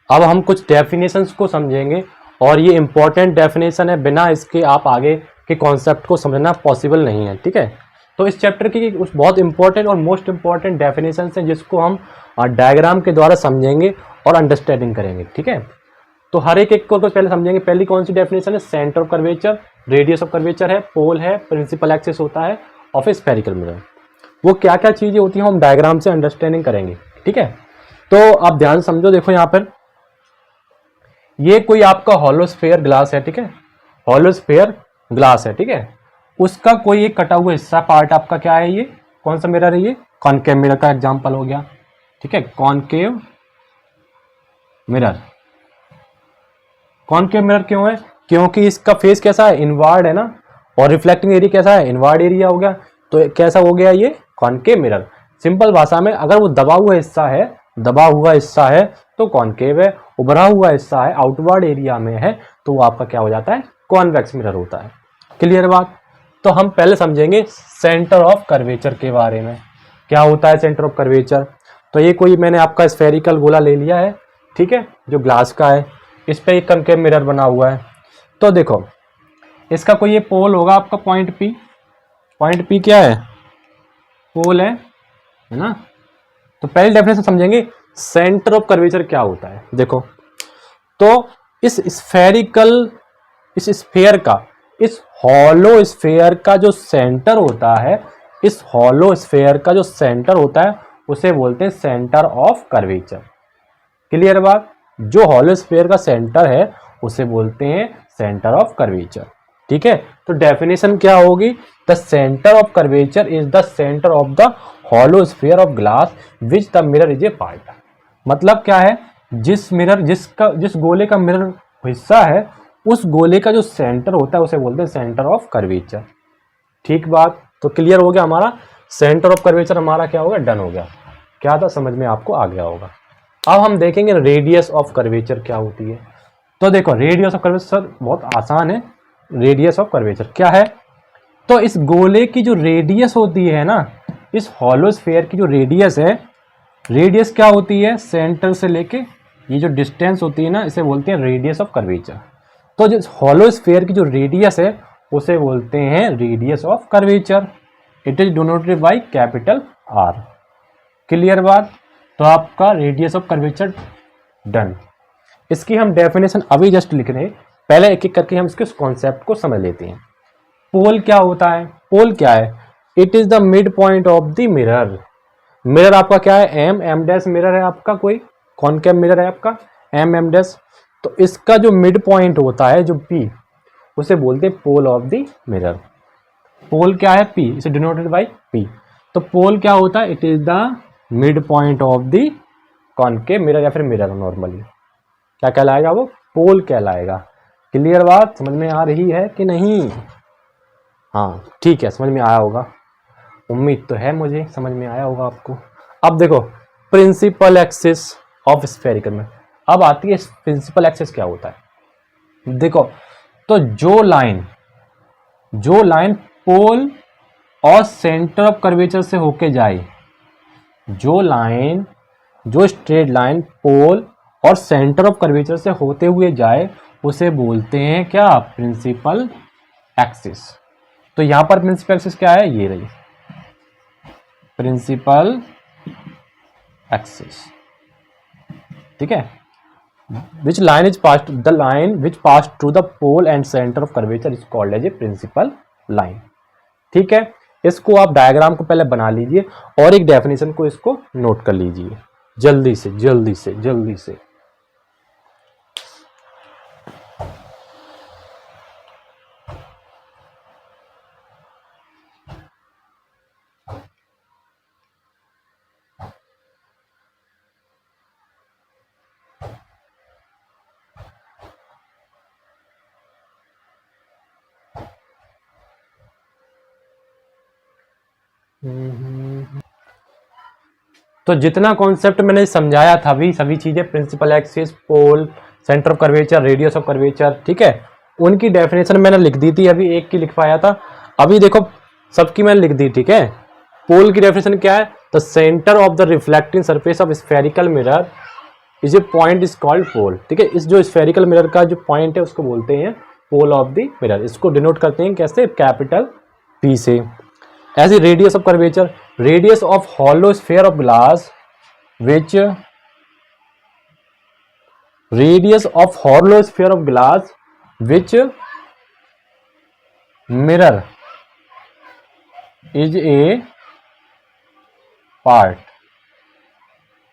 अब हम कुछ डेफिनेशंस को समझेंगे और ये इंपॉर्टेंट डेफिनेशन है, बिना इसके आप आगे के कॉन्सेप्ट को समझना पॉसिबल नहीं है। ठीक है, तो इस चैप्टर की उस बहुत इंपॉर्टेंट और मोस्ट इंपॉर्टेंट डेफिनेशन है जिसको हम डायग्राम के द्वारा समझेंगे और अंडरस्टैंडिंग करेंगे। ठीक है, तो हर एक को पहले समझेंगे। पहली कौन सी डेफिनेशन है? Centre of curvature, radius of curvature है, पोल है, प्रिंसिपल एक्सिस होता है ऑफ ए स्फेरिकल मिरर। वो क्या क्या चीजें होती हैं हम डायग्राम से अंडरस्टैंडिंग करेंगे। ठीक है, तो आप ध्यान समझो। देखो यहाँ पर ये कोई आपका हॉलो स्फेयर ग्लास है। ठीक है, हॉलो स्फेयर ग्लास है। ठीक है, उसका कोई एक कटा हुआ हिस्सा पार्ट आपका क्या है? ये कौन सा मिरर है? ये कॉनकेव मिरर का एग्जांपल हो गया। ठीक है, कॉनकेव मिरर। कॉनकेव मिरर क्यों है? क्योंकि इसका फेस कैसा है? इनवर्ड है ना, और रिफ्लेक्टिंग एरिया कैसा है? इनवर्ड एरिया हो गया। तो कैसा हो गया ये? Concave mirror. सिंपल भाषा में अगर वो दबा हुआ हिस्सा है, दबा हुआ हिस्सा है तो कॉनकेव है, उभरा हुआ हिस्सा है, आउटवर्ड एरिया में है तो वो आपका क्या हो जाता है? कॉन्वेक्स मिरर होता है। क्लियर बात? तो हम पहले समझेंगे सेंटर ऑफ कर्वेचर के बारे में। क्या होता है सेंटर ऑफ कर्वेचर? तो ये कोई मैंने आपका स्फेरिकल गोला ले लिया है। ठीक है, जो ग्लास का है, इस पे एक कॉनकेव मिरर बना हुआ है। तो देखो इसका कोई ये पोल होगा आपका, पॉइंट पी। पॉइंट पी क्या है? पोल है ना। तो पहले डेफिनेशन समझेंगे सेंटर ऑफ कर्वेचर क्या होता है। देखो तो इस स्फेरिकल, इस स्फेयर का, इस हॉलो स्फेयर का जो सेंटर होता है, इस हॉलो स्फेयर का जो सेंटर होता है उसे बोलते हैं सेंटर ऑफ कर्वेचर। क्लियर बात? जो हॉलो स्फेयर का सेंटर है उसे बोलते हैं सेंटर ऑफ कर्वेचर। ठीक है, तो डेफिनेशन क्या होगी? The centre of curvature is the centre of the hollow sphere of glass which the mirror is a part. मतलब क्या है? जिस मिरर, जिस गोले का मिरर हिस्सा है, उस गोले का जो सेंटर होता है उसे बोलते हैं सेंटर ऑफ कर्वेचर। ठीक बात? तो क्लियर हो गया हमारा सेंटर ऑफ कर्वेचर हमारा क्या होगा? डन हो गया। क्या था समझ में आपको आ गया होगा। अब हम देखेंगे रेडियस ऑफ कर्वेचर क्या होती है। तो देखो रेडियस ऑफ कर्वेचर बहुत आसान है। रेडियस ऑफ कर्वेचर क्या है? तो इस गोले की जो रेडियस होती है ना, इस हॉलो स्फेयर की जो रेडियस है, रेडियस क्या होती है? सेंटर से लेके ये जो डिस्टेंस होती है ना, इसे बोलते हैं रेडियस ऑफ कर्वेचर। तो जो हॉलो स्फेयर की जो रेडियस है उसे बोलते हैं radius of curvature. It is denoted by capital R. Clear बात? तो आपका रेडियस ऑफ कर्वेचर डन। इसकी हम डेफिनेशन अभी जस्ट लिख रहे हैं, पहले एक एक करके हम इसके कॉन्सेप्ट को समझ लेते हैं। पोल क्या होता है? पोल क्या है? It is the mid point of the mirror. Mirror आपका क्या है? एम डैश मिरर है आपका, कोई कॉनकेव मिरर है आपका एम डैश। तो इसका जो मिड पॉइंट होता है, जो पी, उसे बोलते हैं पोल ऑफ द मिरर। पोल क्या है? पी, इसे डिनोटेड बाय पी। तो पोल क्या होता है? It is the mid point of the concave mirror या फिर मिरर। नॉर्मली क्या कहलाएगा? वो पोल कहलाएगा। क्लियर बात? समझ में आ रही है कि नहीं? हाँ ठीक है, समझ में आया होगा, उम्मीद तो है मुझे समझ में आया होगा आपको। अब देखो प्रिंसिपल एक्सिस ऑफ स्फेरिकल में अब आती है प्रिंसिपल एक्सिस क्या होता है। देखो तो जो लाइन पोल और सेंटर ऑफ कर्वेचर से होके जाए, जो स्ट्रेट लाइन पोल और सेंटर ऑफ कर्वेचर से होते हुए जाए उसे बोलते हैं क्या? Principal axis. तो यहां पर प्रिंसिपल एक्सिस क्या है? ये रही प्रिंसिपल एक्सिस। ठीक है, which line is passed, the line which passed through the pole and center of curvature is called as a principal line। ठीक है, इसको आप डायग्राम को पहले बना लीजिए और एक डेफिनेशन को इसको नोट कर लीजिए जल्दी से। तो जितना कॉन्सेप्ट मैंने समझाया था अभी, सभी चीजें principal axis, pole, centre of curvature, radius of curvature, ठीक है, उनकी डेफिनेशन मैंने लिख दी थी, अभी एक की लिखवाया था, अभी देखो सबकी मैंने लिख दी। ठीक है, पोल की डेफिनेशन क्या है? The centre of the reflecting surface of spherical mirror is a point is called pole. ठीक है, इस जो स्फेरिकल मिरर का जो पॉइंट है उसको बोलते हैं पोल ऑफ द मिरर। इसको डिनोट करते हैं कैसे, कैपिटल पी से। As a radius of curvature, radius of hollow sphere of glass which, radius of hollow sphere of glass which mirror is a part,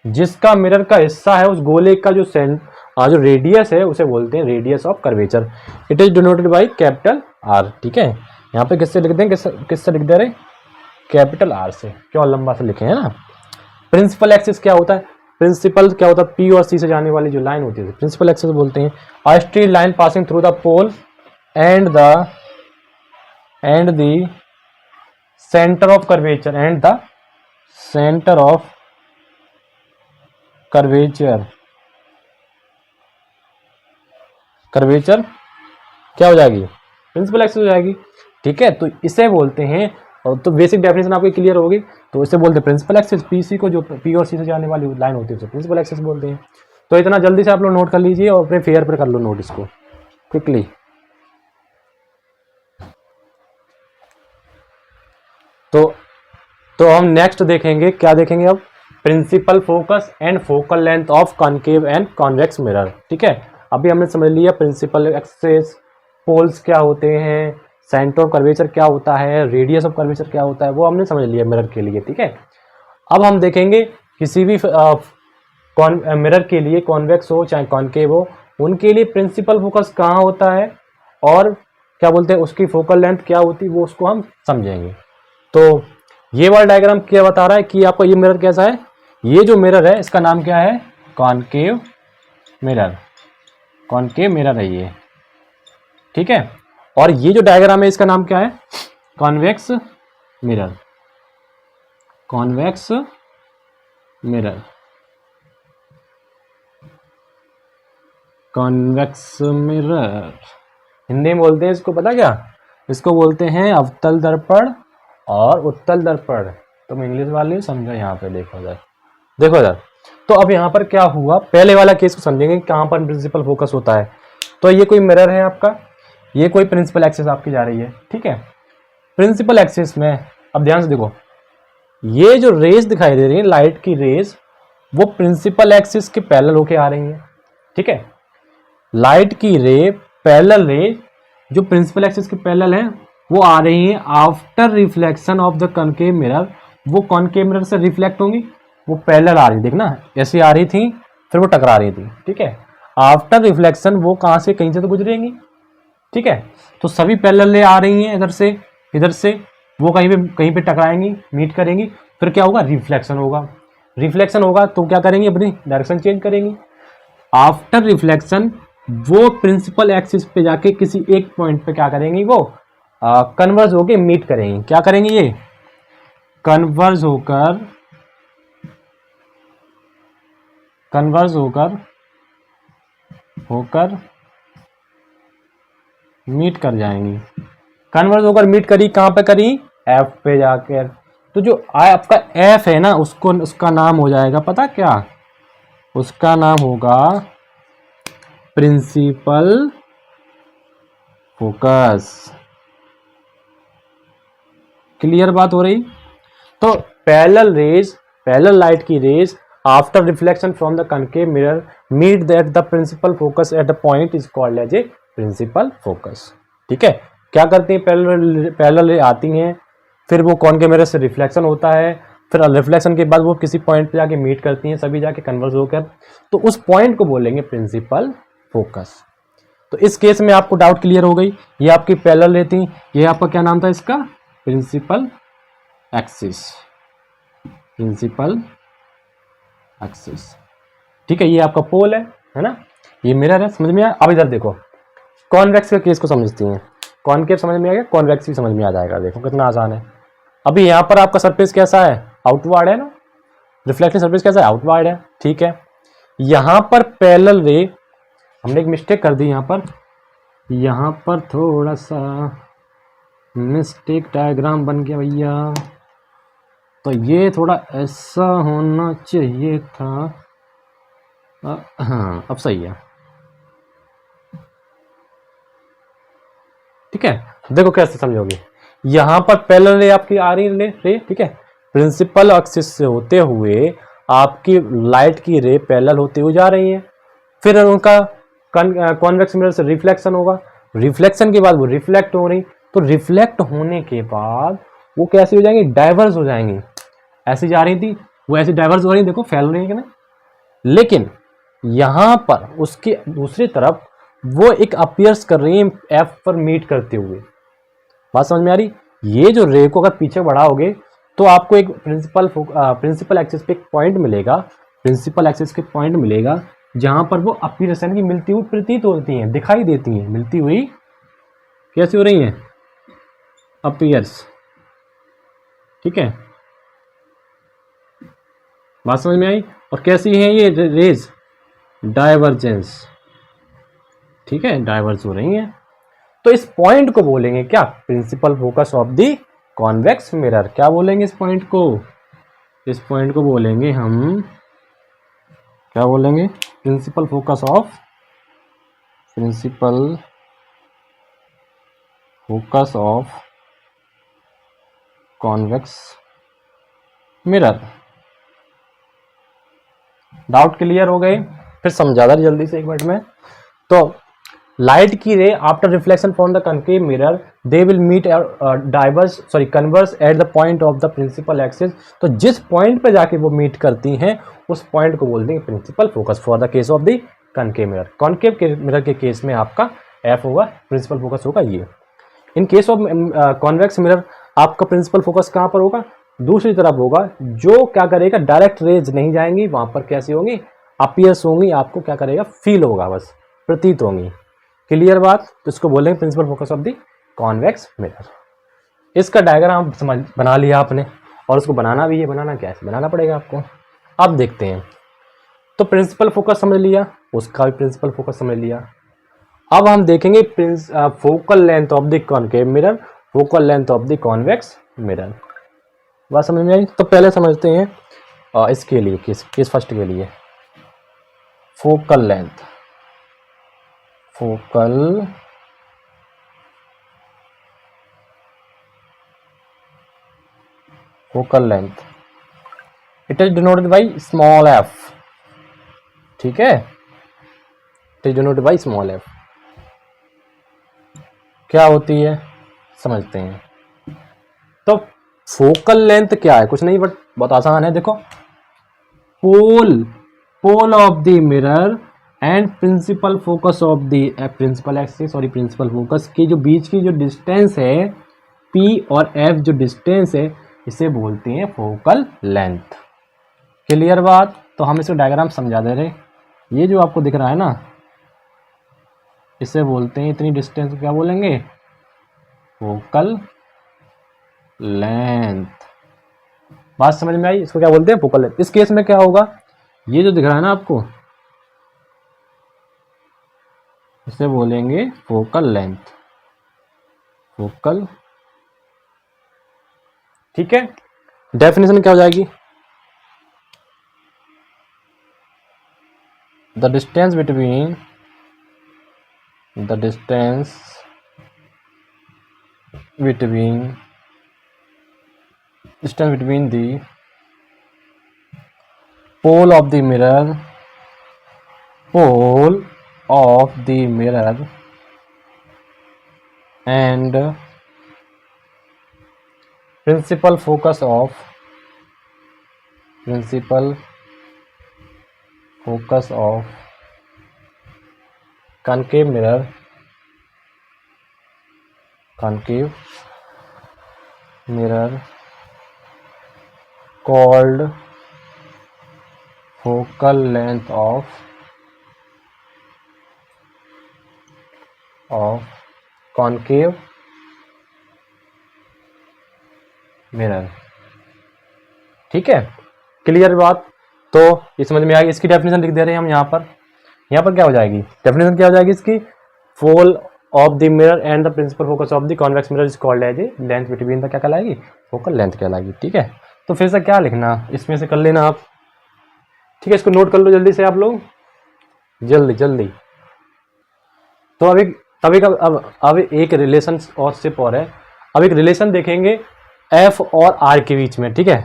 जिसका मिरर का हिस्सा है उस गोले का जो जो रेडियस है उसे बोलते हैं radius of curvature. It is denoted by capital R. ठीक है, यहाँ पे किससे लिखते हैं, किससे लिख दे रहे, कैपिटल आर से, क्यों लंबा से लिखे है ना। प्रिंसिपल एक्सिस क्या होता है, प्रिंसिपल क्या होता है, पी और सी से जाने वाली जो लाइन होती है प्रिंसिपल एक्सिस बोलते हैं। A straight line passing through the pole and the centre of curvature, and the centre of curvature, curvature क्या हो जाएगी, प्रिंसिपल एक्सिस हो जाएगी। ठीक है, तो इसे बोलते हैं, और तो बेसिक डेफिनेशन आपको क्लियर होगी, तो इसे बोलते हैं प्रिंसिपल एक्सिस। पीसी को जो पी और सी से जाने वाली लाइन होती है उसे प्रिंसिपल एक्सिस बोलते हैं। तो इतना जल्दी से आप लोग नोट कर लीजिए और अपने फेयर पर कर लो नोट इसको क्विकली। तो हम नेक्स्ट देखेंगे, क्या देखेंगे अब, principal focus and focal length of concave and convex mirror. ठीक है, अभी हमने समझ लिया प्रिंसिपल एक्सिस, पोल्स क्या होते हैं, सेंटर ऑफ कर्वेचर क्या होता है, रेडियस ऑफ कर्वेचर क्या होता है, वो हमने समझ लिया मिरर के लिए। ठीक है, अब हम देखेंगे किसी भी मिरर के लिए, कॉन्वेक्स हो चाहे कॉनकेव हो, उनके लिए प्रिंसिपल फोकस कहाँ होता है और क्या बोलते हैं उसकी फोकल लेंथ क्या होती है, वो उसको हम समझेंगे। तो ये वाला डायग्राम क्या बता रहा है कि आपका ये मिरर कैसा है, ये जो मिरर है इसका नाम क्या है, कॉनकेव मिरर, कॉनकेव मिरर है ये। ठीक है, और ये जो डायग्राम है इसका नाम क्या है, convex mirror, convex mirror, convex mirror Hindi में बोलते हैं इसको, पता क्या, इसको बोलते हैं अवतल दर्पण और उत्तल दर्पण। तुम इंग्लिश वाले समझो, यहाँ पे देखो इधर, देखो इधर। तो अब यहाँ पर क्या हुआ, पहले वाला केस को समझेंगे कहाँ पर प्रिंसिपल फोकस होता है। तो ये कोई मिरर है आपका, ये कोई प्रिंसिपल एक्सिस आपकी जा रही है। ठीक है, प्रिंसिपल एक्सिस में अब ध्यान से देखो, ये जो रेस दिखाई दे रही है लाइट की रेस, वो प्रिंसिपल एक्सिस के पैरेलल होके आ रही है। ठीक है, लाइट की रे, पैरेलल रे जो प्रिंसिपल एक्सिस के पैरेलल है वो आ रही है after reflection of the concave mirror, वो कॉनकेव मिरर से रिफ्लेक्ट होंगी, वो पैरेलल आ रही, देखना ऐसी आ रही थी फिर वो टकरा रही थी। ठीक है, आफ्टर रिफ्लेक्शन वो कहाँ से, कहीं से तो गुजरेंगी। ठीक है, तो सभी पैरेलल आ रही हैं इधर से वो कहीं पे टकराएंगी, मीट करेंगी, फिर क्या होगा, रिफ्लेक्शन होगा। रिफ्लेक्शन होगा तो क्या करेंगी, अपनी डायरेक्शन चेंज करेंगी। आफ्टर रिफ्लेक्शन वो प्रिंसिपल एक्सिस पे जाके किसी एक पॉइंट पे क्या करेंगी, वो कन्वर्ज होके मीट करेंगी। क्या करेंगी, ये कन्वर्ज होकर मीट कर जाएंगी। कन्वर्ज होकर मीट करी, कहाँ पे करी, एफ पे जाकर। तो जो आपका एफ है ना, उसका नाम हो जाएगा, पता क्या, उसका नाम होगा प्रिंसिपल फोकस। क्लियर बात हो रही। तो पैरेलल लाइट की rays after reflection from the concave mirror meet that the principal focus at the point is called as a principal focus. ठीक है, क्या करती हैं, पैरेलल रे आती हैं, फिर वो कॉनकेव मिरर से रिफ्लेक्शन होता है, फिर रिफ्लेक्शन के बाद वो किसी पॉइंट पे जाके मीट करती हैं, सभी जाके कन्वर्ज होकर, तो उस पॉइंट को बोलेंगे प्रिंसिपल फोकस। तो इस केस में आपको डाउट क्लियर हो गई, ये आपकी पैरेलल रहती, ये आपका क्या नाम था इसका, प्रिंसिपल एक्सिस, प्रिंसिपल एक्सिस। ठीक है, ये आपका पोल है ना, ये मिरर है, समझ में आया। अब इधर देखो, कॉन्वेक्स के केस को समझती हैं, कॉनकेव समझ में आ गया, कॉन्वेक्स भी समझ में आ जाएगा। देखो कितना आसान है। अभी यहाँ पर आपका सरफेस कैसा है, आउटवर्ड है ना, रिफ्लेक्टिव सरफेस कैसा है, आउटवर्ड है। ठीक है, यहाँ पर पैरेलल रे, हमने एक मिस्टेक कर दी यहाँ पर थोड़ा सा मिस्टेक डायग्राम बन गया भैया, तो ये थोड़ा ऐसा होना चाहिए था, हाँ अब सही है। ठीक है, देखो कैसे समझोगे। यहां पर पैरेलल रे आपकी आ रही रे, ठीक है, प्रिंसिपल एक्सिस से होते हुए आपकी लाइट की रे पैरेलल होते हुए जा रही है, फिर उनका कॉन्वेक्स मिरर से रिफ्लेक्शन होगा, रिफ्लेक्शन के बाद वो रिफ्लेक्ट हो रही, तो रिफ्लेक्ट होने के बाद वो कैसी हो जाएंगी, डाइवर्स हो जाएंगी। ऐसी जा रही थी वो ऐसी डाइवर्स हो रही, देखो फैल रही है कि नहीं। लेकिन यहां पर उसके दूसरी तरफ वो एक अपीयर्स कर रही है एफ पर मीट करते हुए। बात समझ में आ रही। ये जो रे को अगर पीछे बढ़ाओगे तो आपको एक प्रिंसिपल एक्सिस पे एक पॉइंट मिलेगा, प्रिंसिपल एक्सिस के पॉइंट मिलेगा जहां पर वो अपीयरेशन की मिलती हुई प्रतीत होती हैं, दिखाई देती हैं, मिलती हुई कैसी हो रही हैं, अपीयर्स। ठीक है, बात समझ में आई। और कैसी है ये रेज, डाइवर्जेंस। ठीक है, डाइवर्स हो रही हैं। तो इस पॉइंट को बोलेंगे क्या, principal focus of the convex mirror. क्या बोलेंगे इस पॉइंट को, इस पॉइंट को बोलेंगे हम, क्या बोलेंगे, principal focus of, principal focus of convex mirror. Doubt clear हो गए, फिर समझा दे जल्दी से एक मिनट में। तो लाइट की ray after reflection from the concave mirror they will meet converse at the point of the principal axis. तो जिस पॉइंट पे जाके वो मीट करती हैं उस पॉइंट को बोलते हैं principal focus for the case of the concave mirror. Concave के मिरर के केस में आपका एफ होगा, प्रिंसिपल फोकस होगा ये। In case of convex mirror आपका प्रिंसिपल फोकस कहाँ पर होगा, दूसरी तरफ होगा, जो क्या करेगा, डायरेक्ट रेज नहीं जाएंगी वहां पर, कैसी होंगी, अपीयर्स होंगी, आपको क्या करेगा, फील होगा, बस प्रतीत होंगी। क्लियर बात। तो इसको बोलेंगे principal focus of the convex mirror. इसका डायग्राम समझ बना लिया आपने, और उसको बनाना भी है, बनाना क्या है, बनाना पड़ेगा आपको। अब देखते हैं। तो प्रिंसिपल फोकस समझ लिया, उसका भी प्रिंसिपल फोकस समझ लिया। अब हम देखेंगे focal length of the concave mirror, focal length of the convex mirror. बात समझ में आई। तो पहले समझते हैं इसके लिए, केस फर्स्ट के लिए focal length, focal length, it is denoted by small F. ठीक है, it is denoted by small F. क्या होती है समझते हैं। तो फोकल लेंथ क्या है, कुछ नहीं बट बहुत आसान है। देखो, pole of the mirror and principal focus of the principal axis और प्रिंसिपल फोकस के जो बीच की जो डिस्टेंस है P और F, जो डिस्टेंस है इसे बोलते हैं फोकल लेंथ। क्लियर बात। तो हम इसको डायग्राम समझा दे रहे। ये जो आपको दिख रहा है ना, इसे बोलते हैं, इतनी डिस्टेंस को क्या बोलेंगे, फोकल लेंथ। बात समझ में आई। इसको क्या बोलते हैं, फोकल लेंथ। इस केस में क्या होगा, ये जो दिख रहा है ना आपको, इसे बोलेंगे फोकल लेंथ, फोकल। ठीक है, डेफिनेशन क्या हो जाएगी, the distance between the pole of the mirror and principal focus of concave mirror called focal length of concave mirror. ठीक है, क्लियर बात। तो ये समझ में आ गई। इसकी डेफिनेशन लिख दे रहे हैं हम यहाँ पर। यहाँ पर क्या हो जाएगी, डेफिनेशन क्या हो जाएगी इसकी, pole of the mirror and the principal focus of the convex mirror is called as a length between the, क्या कहलाएगी, फोकल लेंथ कहलाएगी। ठीक है, तो फिर से क्या लिखना, इसमें से कर लेना आप। ठीक है, इसको नोट कर लो जल्दी से आप लोग। जल्दी जल्दी। तो अभी तभी का अब एक रिलेशन और शिप और है। अब एक रिलेशन देखेंगे एफ और आर के बीच में, ठीक है।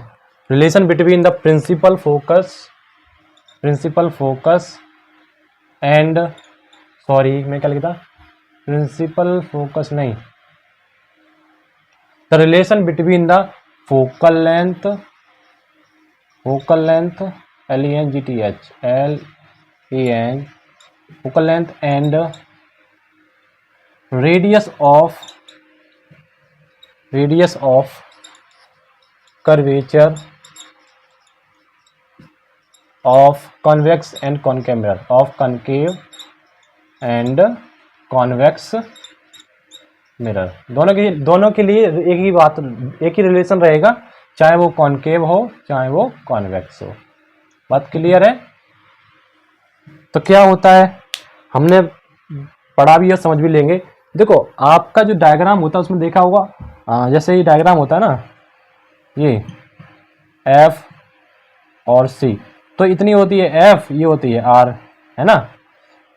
Relation between the principal focus and, sorry मैं क्या लिखा, प्रिंसिपल फोकस नहीं, the relation between the focal length LENGTH LEN focal length and radius of curvature of convex and concave mirror, of concave and convex mirror, दोनों के लिए एक ही बात, एक ही रिलेशन रहेगा, चाहे वो कॉनकेव हो चाहे वो कॉन्वेक्स हो। बात क्लियर है। तो क्या होता है, हमने पढ़ा भी और समझ भी लेंगे। देखो आपका जो डायग्राम होता है उसमें देखा होगा, जैसे ये डायग्राम होता है ना, ये एफ और सी, तो इतनी होती है एफ, ये होती है आर, है ना।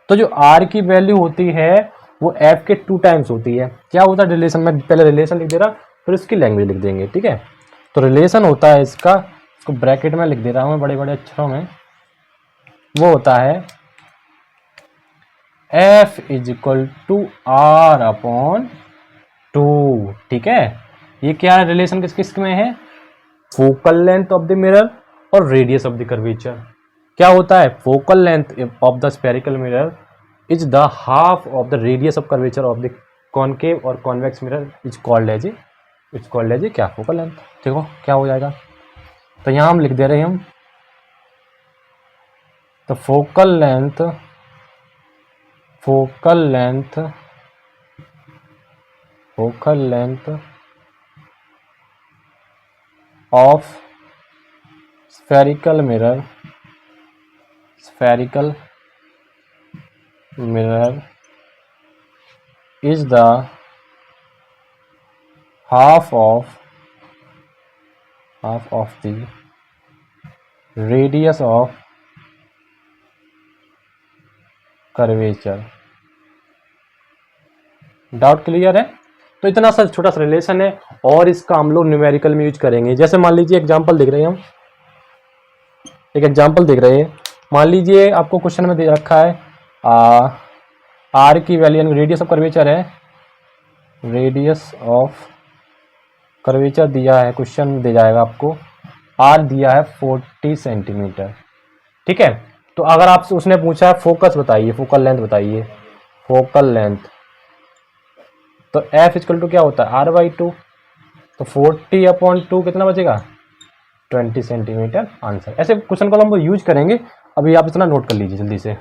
तो जो आर की वैल्यू होती है वो एफ के 2 टाइम्स होती है। क्या होता है रिलेशन में, पहले रिलेशन लिख दे रहा, फिर इसकी लैंग्वेज लिख देंगे, ठीक है। तो रिलेशन होता है इसका, इसको ब्रैकेट में लिख दे रहा हूँ मैं बड़े बड़े अक्षरों में, वो होता है F is equal to R upon 2, ठीक है। ये क्या है, रिलेशन किस किस में है, focal length of the mirror और रेडियस ऑफ द कर्वेचर। क्या होता है, focal length of the spherical mirror is the half of the radius of curvature of the concave और convex mirror is called as क्या, focal length. देखो क्या हो जाएगा, तो यहां हम लिख दे रहे हैं हम, तो focal length of spherical mirror is the half of the radius of curvature। Doubt clear है। तो इतना सा छोटा सा रिलेशन है और इसका हम लोग न्यूमेरिकल में यूज करेंगे। जैसे मान लीजिए एग्जांपल देख रहे हैं हम, एक एग्जांपल देख रहे हैं, मान लीजिए आपको क्वेश्चन में दे रखा है आर की वैल्यू, रेडियस ऑफ कर्वेचर है, रेडियस ऑफ कर्वेचर दिया है, क्वेश्चन दे जाएगा आपको, आर दिया है 40 सेंटीमीटर, ठीक है। तो अगर आपसे उसने पूछा है फोकस बताइए, फोकल लेंथ बताइए, फोकल लेंथ, तो एफ इक्वल टू क्या होता है R/2, तो 40/2 कितना बचेगा, 20 सेंटीमीटर आंसर। ऐसे क्वेश्चन को हम यूज करेंगे, अभी आप इतना नोट कर लीजिए जल्दी से।